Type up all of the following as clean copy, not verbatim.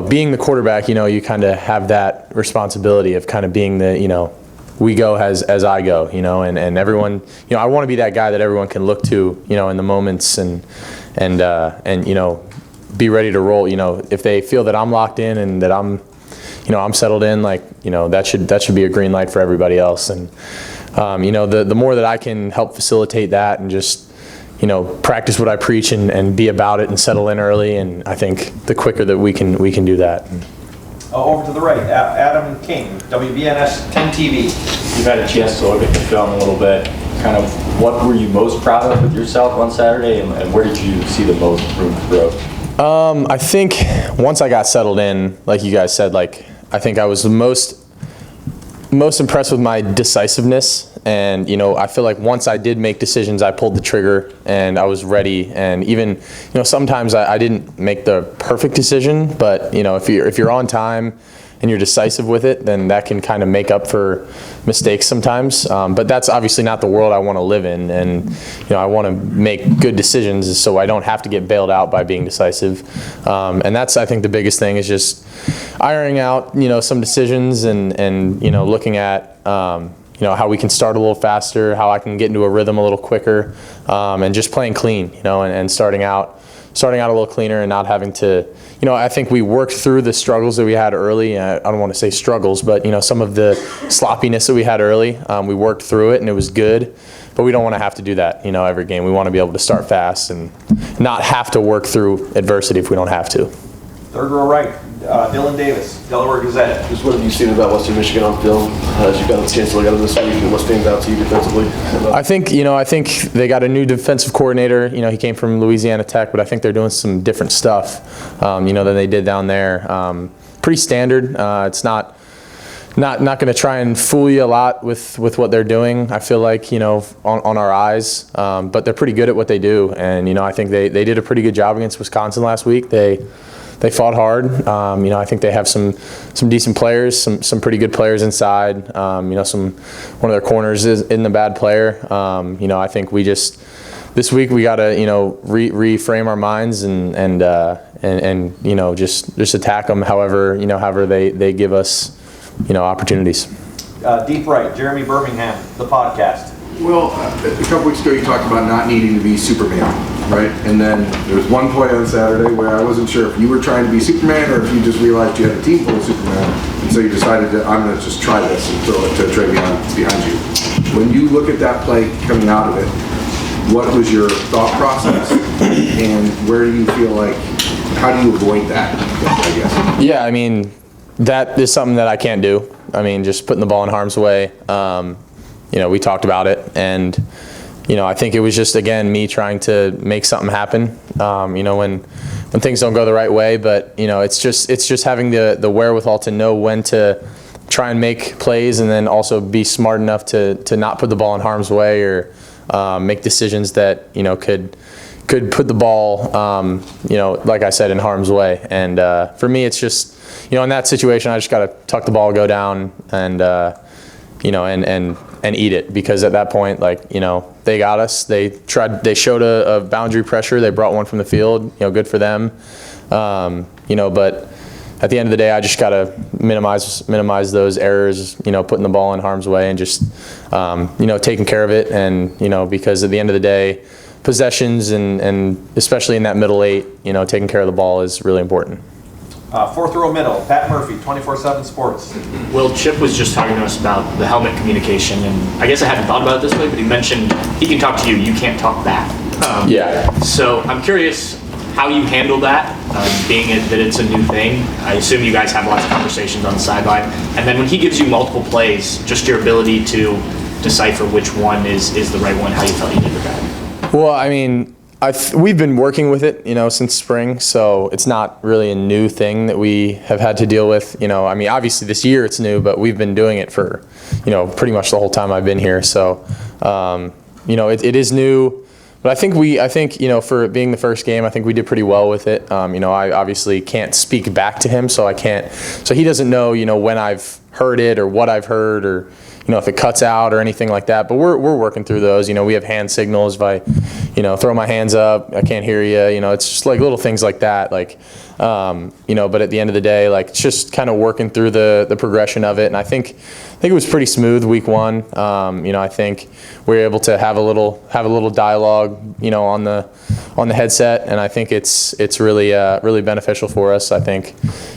being the quarterback, you kind of have that responsibility of kind of being the, we go as I go, and everyone, I want to be that guy that everyone can look to, in the moments and be ready to roll. If they feel that I'm locked in and that I'm settled in, that should be a green light for everybody else. And the more that I can help facilitate that and just practice what I preach and be about it and settle in early, and I think the quicker that we can do that. Over to the right, Adam King, WBNS 10 TV. You've had a chance to look at the film a little bit. Kind of what were you most proud of with yourself on Saturday, and where did you see the most room for growth? I think once I got settled in, like you guys said, I think I was most impressed with my decisiveness. And, I feel like once I did make decisions, I pulled the trigger and I was ready. And even, sometimes I didn't make the perfect decision, but, if you're on time and you're decisive with it, then that can kind of make up for mistakes sometimes. But that's obviously not the world I want to live in. And, I want to make good decisions so I don't have to get bailed out by being decisive. And that's, I think, the biggest thing is just ironing out, some decisions and looking at, how we can start a little faster, how I can get into a rhythm a little quicker, and just playing clean, and starting out a little cleaner and not having to, I think we worked through the struggles that we had early. I don't want to say struggles, but, some of the sloppiness that we had early, we worked through it and it was good, but we don't want to have to do that, every game. We want to be able to start fast and not have to work through adversity if we don't have to. Third row right, Dylan Davis, Delaware Gazette. Just what have you seen about Western Michigan on film as you've got a chance to look at it this week, and what stands out to you defensively? I think they got a new defensive coordinator. He came from Louisiana Tech, but I think they're doing some different stuff, than they did down there. Pretty standard. It's not going to try and fool you a lot with what they're doing. I feel like, on our eyes, but they're pretty good at what they do. And, I think they did a pretty good job against Wisconsin last week. They fought hard. I think they have some decent players, some pretty good players inside. One of their corners isn't a bad player. I think this week we got to reframe our minds and just attack them however they give us opportunities. Deep right, Jeremy Birmingham, the podcast. Well, a couple weeks ago you talked about not needing to be Superman, right? And then there was one play on Saturday where I wasn't sure if you were trying to be Superman or if you just realized you had a team full of Superman, and so you decided that I'm going to just try this and throw it to Travion behind you. When you look at that play coming out of it, what was your thought process, and where do you feel like, how do you avoid that, I guess? Yeah, that is something that I can't do. Just putting the ball in harm's way. We talked about it, and I think it was just, again, me trying to make something happen. When things don't go the right way, but it's just having the wherewithal to know when to try and make plays, and then also be smart enough to not put the ball in harm's way or make decisions that could put the ball like I said, in harm's way. And for me, it's just in that situation, I just got to tuck the ball, go down, and and eat it, because at that point, they got us. They showed a boundary pressure. They brought one from the field. Good for them. But at the end of the day, I just got to minimize those errors. Putting the ball in harm's way and just taking care of it. And because at the end of the day, possessions and especially in that middle eight, taking care of the ball is really important. Fourth row middle, Pat Murphy, 24/7 Sports. Will, Chip was just talking to us about the helmet communication, and I guess I hadn't thought about it this way, but he mentioned he can talk to you, you can't talk back. Yeah. So I'm curious how you handle that, being that it's a new thing. I assume you guys have lots of conversations on the sideline. And then when he gives you multiple plays, just your ability to decipher which one is the right one, how you felt you did with that. Well, we've been working with it, since spring, so it's not really a new thing that we have had to deal with. Obviously this year it's new, but we've been doing it for, pretty much the whole time I've been here. So, it is new, but I think for it being the first game, I think we did pretty well with it. I obviously can't speak back to him, so he doesn't know, when I've heard it or what I've heard or, if it cuts out or anything like that. But we're working through those. We have hand signals. If I, throw my hands up, I can't hear you. It's just like little things like that. Like, but at the end of the day, like it's just kind of working through the progression of it. And I think it was pretty smooth week one. I think we were able to have a little dialogue, on the headset, and I think it's really really beneficial for us. I think,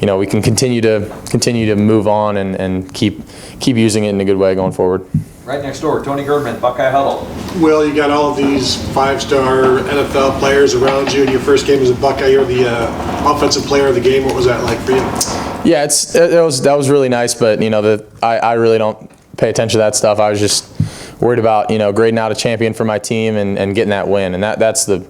we can continue to move on and keep using it in a good way going forward. Right next door, Tony Girdman, Buckeye Huddle. Will, you got all of these 5-star NFL players around you in your first game as a Buckeye. You're the offensive player of the game. What was that like for you? Yeah, that was really nice, but I really don't pay attention to that stuff. I was just worried about grading out a champion for my team and getting that win, and that's the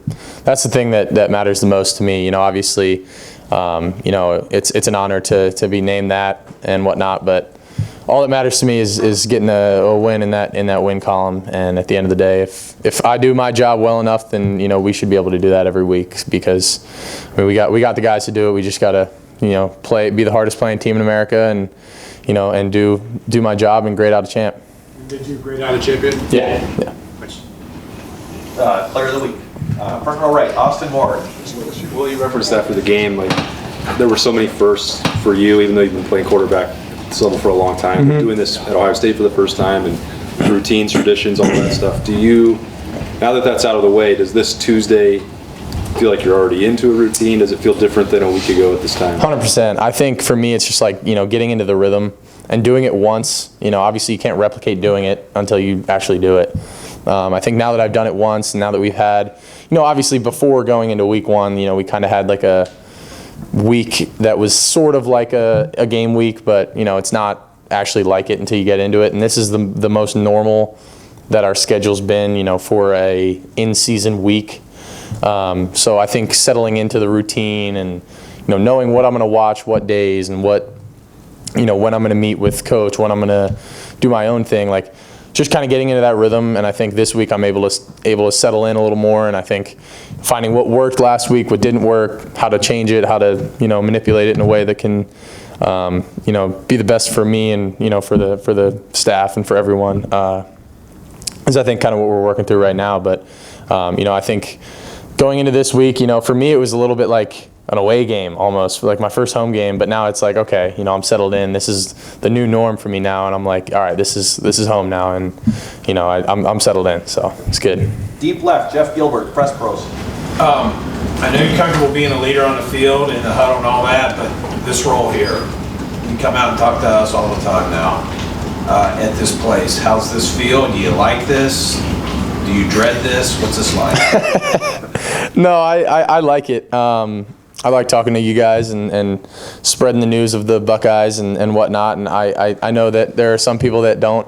thing that matters the most to me. Obviously, it's an honor to be named that and whatnot, but all that matters to me is getting a win in that win column. And at the end of the day, if I do my job well enough, then we should be able to do that every week, because we got the guys to do it. We just gotta be the hardest playing team in America and and do my job and grade out a champ. Did you grade out a champion? Yeah. Player of the week. Front row right, Austin Ward. Well, you referenced after the game, like there were so many firsts for you, even though you've been playing quarterback at this level for a long time. Mm-hmm. Doing this at Ohio State for the first time, and routines, traditions, all that stuff. Do you, now that that's out of the way, does this Tuesday feel like you're already into a routine? Does it feel different than a week ago at this time? 100%. I think for me, it's just like getting into the rhythm and doing it once. Obviously you can't replicate doing it until you actually do it. I think now that I've done it once, and now that we've had, obviously before going into week one, we kind of had like a week that was sort of like a game week, but it's not actually like it until you get into it. And this is the most normal that our schedule's been, for a in-season week. So I think settling into the routine and knowing what I'm going to watch, what days, and what when I'm going to meet with coach, when I'm going to do my own thing, like just kind of getting into that rhythm. And I think this week I'm able to settle in a little more. And I think finding what worked last week, what didn't work, how to change it, how to manipulate it in a way that can be the best for me and for the staff and for everyone is I think kind of what we're working through right now. But I think going into this week, for me it was a little bit like an away game almost, like my first home game, but now it's like, okay, I'm settled in. This is the new norm for me now, and I'm like, all right, this is home now, and I'm settled in, so it's good. Deep left, Jeff Gilbert, Press Pros. I know you're comfortable being a leader on the field and the huddle and all that, but this role here, you come out and talk to us all the time now at this place. How's this feel? Do you like this? Do you dread this? What's this like? No, I like it. I like talking to you guys and spreading the news of the Buckeyes and whatnot. And I know that there are some people that don't,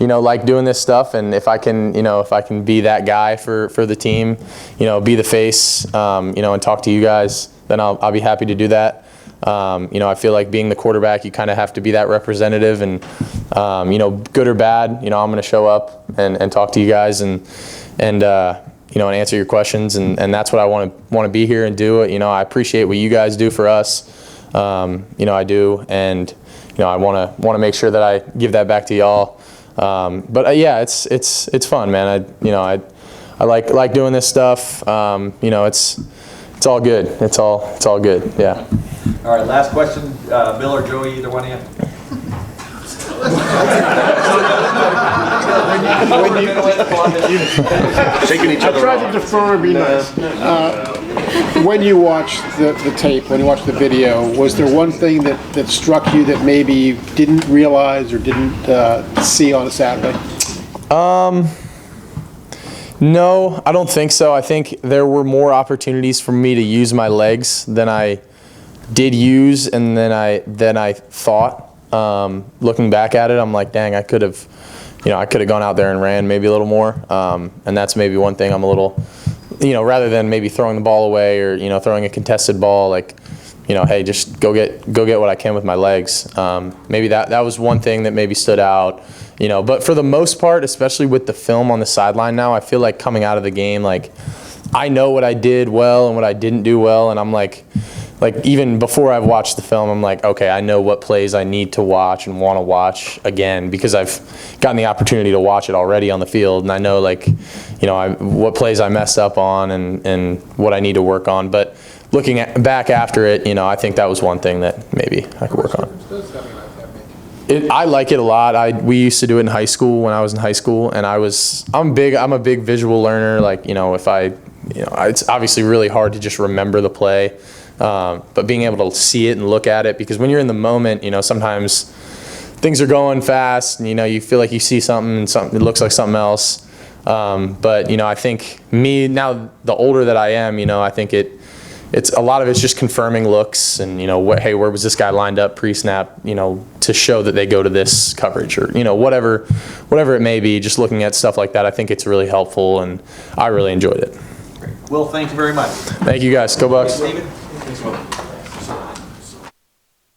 like doing this stuff. And if I can be that guy for the team, be the face, and talk to you guys, then I'll be happy to do that. I feel like being the quarterback, you kind of have to be that representative, and good or bad, I'm going to show up and talk to you guys and answer your questions, and that's what I want to be here and do. I appreciate what you guys do for us. I do, and I want to make sure that I give that back to y'all. But yeah, it's fun, man. I like doing this stuff. It's all good. It's all good. Yeah. All right, last question, Bill or Joey, either one of you. Shaking each I other tried to off. defer and be nice. When you watched the tape, when you watched the video, was there one thing that struck you that maybe you didn't realize or didn't see on a Saturday? No, I don't think so. I think there were more opportunities for me to use my legs than I did use and than I thought. Looking back at it, I'm like, dang, I could have gone out there and ran maybe a little more. And that's maybe one thing I'm a little, rather than maybe throwing the ball away or, throwing a contested ball, like, hey, just go get what I can with my legs. Maybe that was one thing that maybe stood out, but for the most part, especially with the film on the sideline now, I feel like coming out of the game, like I know what I did well and what I didn't do well. And I'm like, like even before I've watched the film, I'm like, okay, I know what plays I need to watch and want to watch again because I've gotten the opportunity to watch it already on the field, and I know like, you know, what plays I messed up on and what I need to work on. But looking back after it, you know, I think that was one thing that maybe I could work on. I like it a lot. We used to do it in high school when I was in high school, and I'm a big visual learner. Like, you know, it's obviously really hard to just remember the play, but being able to see it and look at it, because when you're in the moment, you know, sometimes things are going fast, and you know, you feel like you see something and it looks like something else. But you know, I think now, the older that I am, you know, I think it's a lot of it's just confirming looks and, you know, hey, where was this guy lined up pre-snap, you know, to show that they go to this coverage, or, you know, whatever it may be. Just looking at stuff like that, I think it's really helpful, and I really enjoyed it. Will, thank you very much. Thank you guys. Go Bucks. David?